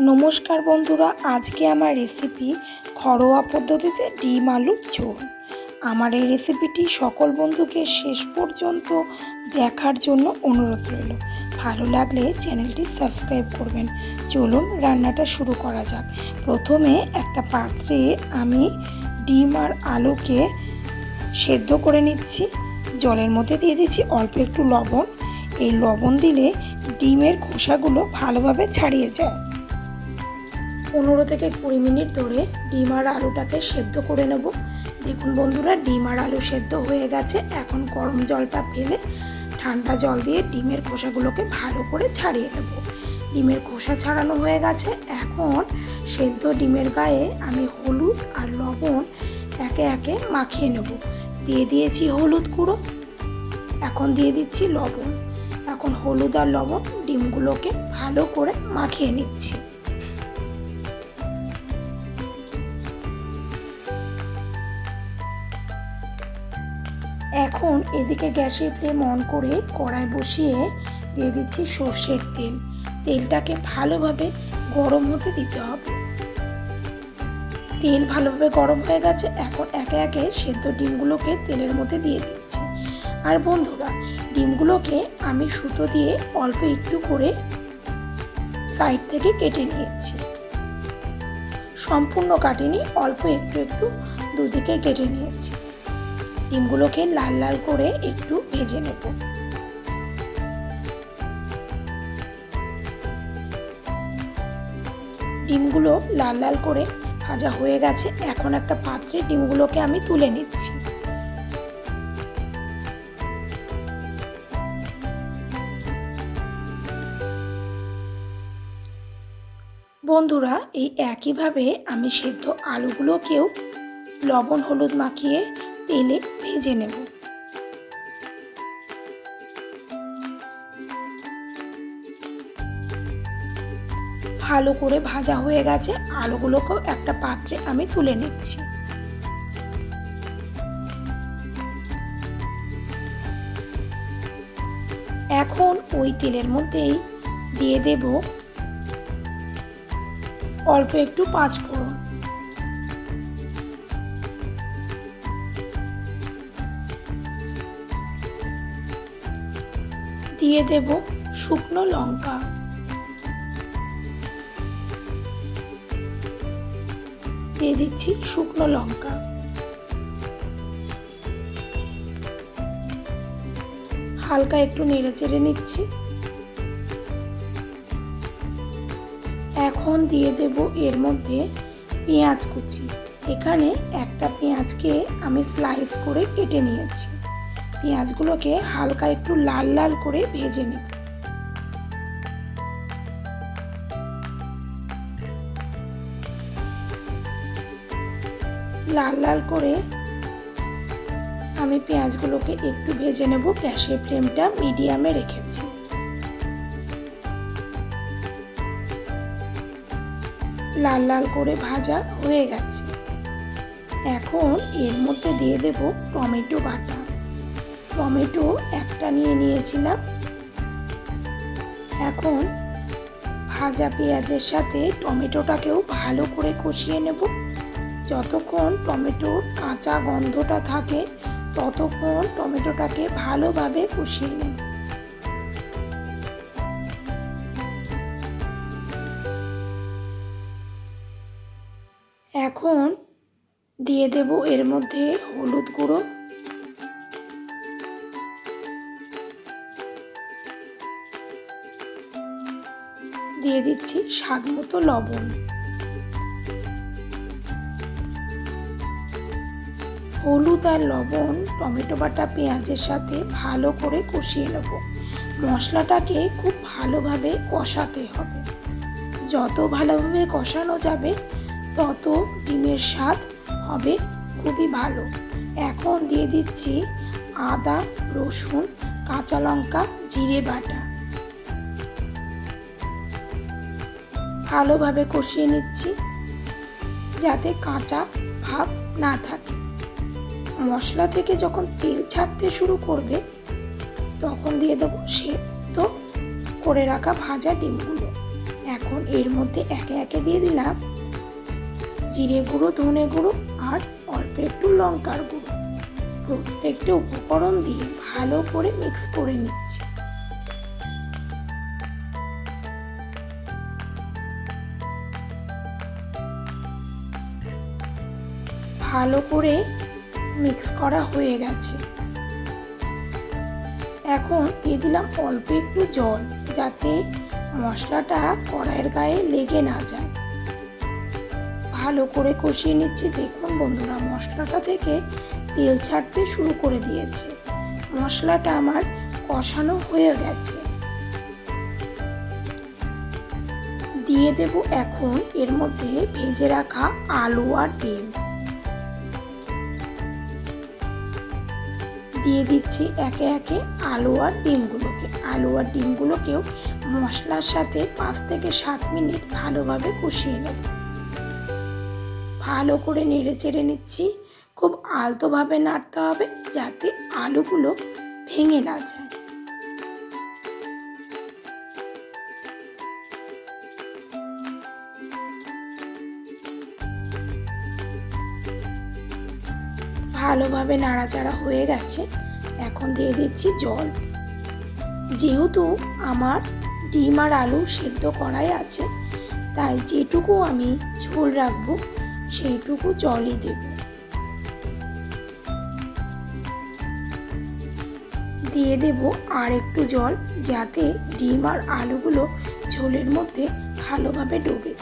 নমস্কার বন্ধুরা, আজকে আমার রেসিপি ঘরোয়া পদ্ধতিতে ডিম আলুর ঝোল। আমার এই রেসিপিটি সকল বন্ধুকে শেষ পর্যন্ত দেখার জন্য অনুরোধ রইল। ভালো লাগলে চ্যানেলটি সাবস্ক্রাইব করবেন। চলুন রান্নাটা শুরু করা যাক। প্রথমে একটা পাত্রে আমি ডিম আর আলুকে সেদ্ধ করে নিচ্ছি। জলের মধ্যে দিয়ে দিচ্ছি অল্প একটু লবণ। এই লবণ দিলে ডিমের খোসাগুলো ভালোভাবে ছাড়িয়ে যায়। 15 থেকে 20 মিনিট ধরে ডিম আর আলুটাকে সেদ্ধ করে নেব। দেখুন বন্ধুরা, ডিম আর আলু সেদ্ধ হয়ে গেছে। এখন গরম জলটা ফেলে ঠান্ডা জল দিয়ে ডিমের খোসাগুলোকে ভালো করে ছাড়িয়ে নেব। ডিমের খোসা ছাড়ানো হয়ে গেছে। এখন সেদ্ধ ডিমের গায়ে আমি হলুদ আর লবণ একে একে মাখিয়ে নেব। দিয়ে দিয়েছি হলুদ গুঁড়ো, এখন দিয়ে দিচ্ছি লবণ। এখন হলুদ আর লবণ ডিমগুলোকে ভালো করে মাখিয়ে নিচ্ছি। এখন এদিকে গ্যাসের ফ্লেম অন করে কড়াই বসিয়ে দিয়ে দিচ্ছি সর্ষের তেল। তেলটাকে ভালোভাবে গরম হতে দিতে হবে। তেল ভালোভাবে গরম হয়ে গেছে। এখন একে একে সেদ্ধ ডিমগুলোকে তেলের মধ্যে দিয়ে দিচ্ছি। আর বন্ধুরা, ডিমগুলোকে আমি সুতো দিয়ে অল্প একটু করে সাইড থেকে কেটে নিয়েছি। সম্পূর্ণ কাটিনি, অল্প একটু একটু দুদিকে কেটে নিয়েছি। ডিমগুলোকে লাল লাল করে একটু ভেজে নেব। ডিমগুলো লাল লাল করে ভাজা হয়ে গেছে। এখন একটা পাত্রে ডিমগুলোকে আমি তুলে নিচ্ছি। বন্ধুরা, এই একইভাবে আমি সেদ্ধ আলুগুলোকেও লবণ হলুদ মাখিয়ে তেলে ভেজে নেব। ভালো করে ভাজা হয়ে গেছে। আলুগুলোকেও একটা পাত্রে আমি তুলে নিচ্ছি। এখন ওই তেলের মধ্যেই দিয়ে দেব অল্প একটু পাঁচফোড়ন। দিয়ে দেব শুকনো লঙ্কা। দিয়ে দিচ্ছি শুকনো লঙ্কা। হালকা একটু নেড়ে চেড়ে নিচ্ছি। এখন দিয়ে দেব এর মধ্যে পেঁয়াজ কুচি। এখানে একটা পেঁয়াজকে আমি স্লাইস করে কেটে নিয়েছি। পেঁয়াজগুলোকে হালকা একটু লাল লাল করে ভেজে নেব। লাল লাল করে আমি পেঁয়াজগুলোকে একটু ভেজে নেব। গ্যাসের ফ্লেমটা মিডিয়ামে রেখেছি। লাল লাল করে ভাজা হয়ে গেছে। এখন এর মধ্যে দিয়ে দেব টমেটো বাটা। টমেটো একটা নিয়ে নিয়েছিলাম। এখন ভাজা পেঁয়াজের সাথে টমেটোটাকেও ভালো করে কষিয়ে নেব। যতক্ষণ টমেটোর কাঁচা গন্ধটা থাকে ততক্ষণ টমেটোটাকে ভালোভাবে কষিয়ে নেব। এখন দিয়ে দেব এর মধ্যে হলুদ গুঁড়ো, দিয়ে দিচ্ছি স্বাদ মতো লবণ। হলুদ আর লবণ টমেটো বাটা পেঁয়াজের সাথে ভালো করে কষিয়ে নেব। মশলাটাকে খুব ভালোভাবে কষাতে হবে। যত ভালোভাবে কষানো যাবে তত ডিমের স্বাদ হবে খুবই ভালো। এখন দিয়ে দিচ্ছি আদা, রসুন, কাঁচা লঙ্কা, জিরে বাটা। ভালোভাবে কষিয়ে নিচ্ছি যাতে কাঁচা ভাব না থাকে। মশলা থেকে যখন তেল ছাড়তে শুরু করবে তখন দিয়ে দেবো সেদ্ধ করে রাখা ভাজা ডিমগুলো। এখন এর মধ্যে একে একে দিয়ে দিলাম জিরে গুঁড়ো, ধনে গুঁড়ো আর অল্প একটু লঙ্কার গুঁড়ো। প্রত্যেকটা উপকরণ দিয়ে ভালো করে মিক্স করে নিচ্ছি। ভালো করে মিক্স করা হয়ে গেছে। এখন দিয়ে দিলাম অল্প একটু জল, যাতে মশলাটা কড়াইয়ের গায়ে লেগে না যায়। ভালো করে কষিয়ে নিচ্ছি। দেখুন বন্ধুরা, মশলাটা থেকে তেল ছাড়তে শুরু করে দিয়েছে। মশলাটা আমার কষানো হয়ে গেছে। দিয়ে দেব এখন এর মধ্যে ভেজে রাখা আলু আর ডিম। দিয়ে দিচ্ছি একে একে আলু আর ডিমগুলোকে। আলু আর ডিমগুলোকেও মশলার সাথে 5 থেকে 7 মিনিট ভালোভাবে কষিয়ে নেব। ভালো করে নেড়ে চেড়ে নিচ্ছি। খুব আলতোভাবে নাড়তে হবে, যাতে আলুগুলো ভেঙে না যায়। ভালোভাবে নাড়াচাড়া হয়ে গেছে। এখন দিয়ে দিচ্ছি জল। যেহেতু আমার ডিম আর আলু সেদ্ধ করাই আছে, তাই যেটুকু আমি ঝোল রাখবো সেইটুকু জলই দেব। দিয়ে দেব আর একটু জল, যাতে ডিম আর আলুগুলো ঝোলের মধ্যে ভালোভাবে ডোবে।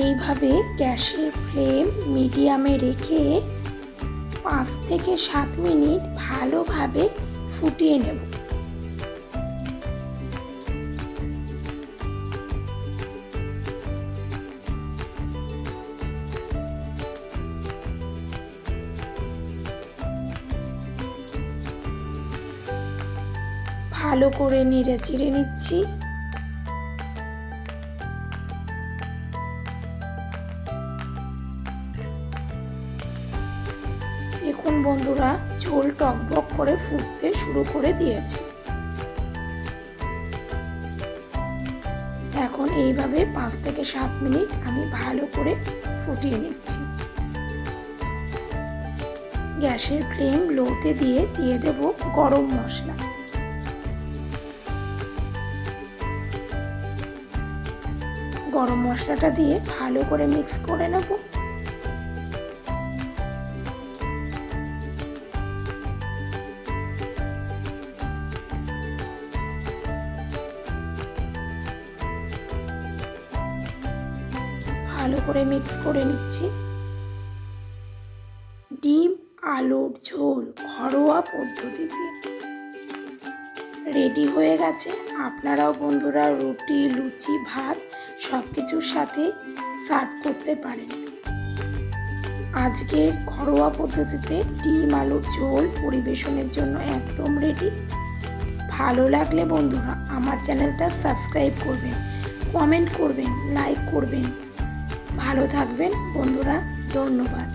এইভাবে গ্যাসের ফ্লেম মিডিয়ামে রেখে 5 থেকে 7 মিনিট ভালোভাবে ফুটিয়ে নেব। ভালো করে নেড়ে চেড়ে নিচ্ছি। দেখুন বন্ধুরা, ঝোল টকবক করে ফুটতে শুরু করে দিয়েছে। এখন এইভাবে 5 থেকে 7 মিনিট আমি ভালো করে ফুটিয়ে নিচ্ছি। গ্যাসের ফ্লেম লোতে দিয়ে দেব গরম মশলা। গরম মশলাটা দিয়ে ভালো করে মিক্স করে নেব। ভালো করে মিক্স করে নিচ্ছি। ডিম আলুর ঝোল ঘরোয়া পদ্ধতিতে রেডি হয়ে গেছে। আপনারাও বন্ধুরা রুটি, লুচি, ভাত সব কিছুর সাথে সার্ভ করতে পারেন। আজকের ঘরোয়া পদ্ধতিতে ডিম আলুর ঝোল পরিবেশনের জন্য একদম রেডি। ভালো লাগলে বন্ধুরা আমার চ্যানেলটা সাবস্ক্রাইব করবেন, কমেন্ট করবেন, লাইক করবেন। ভালো থাকবেন বন্ধুরা, ধন্যবাদ।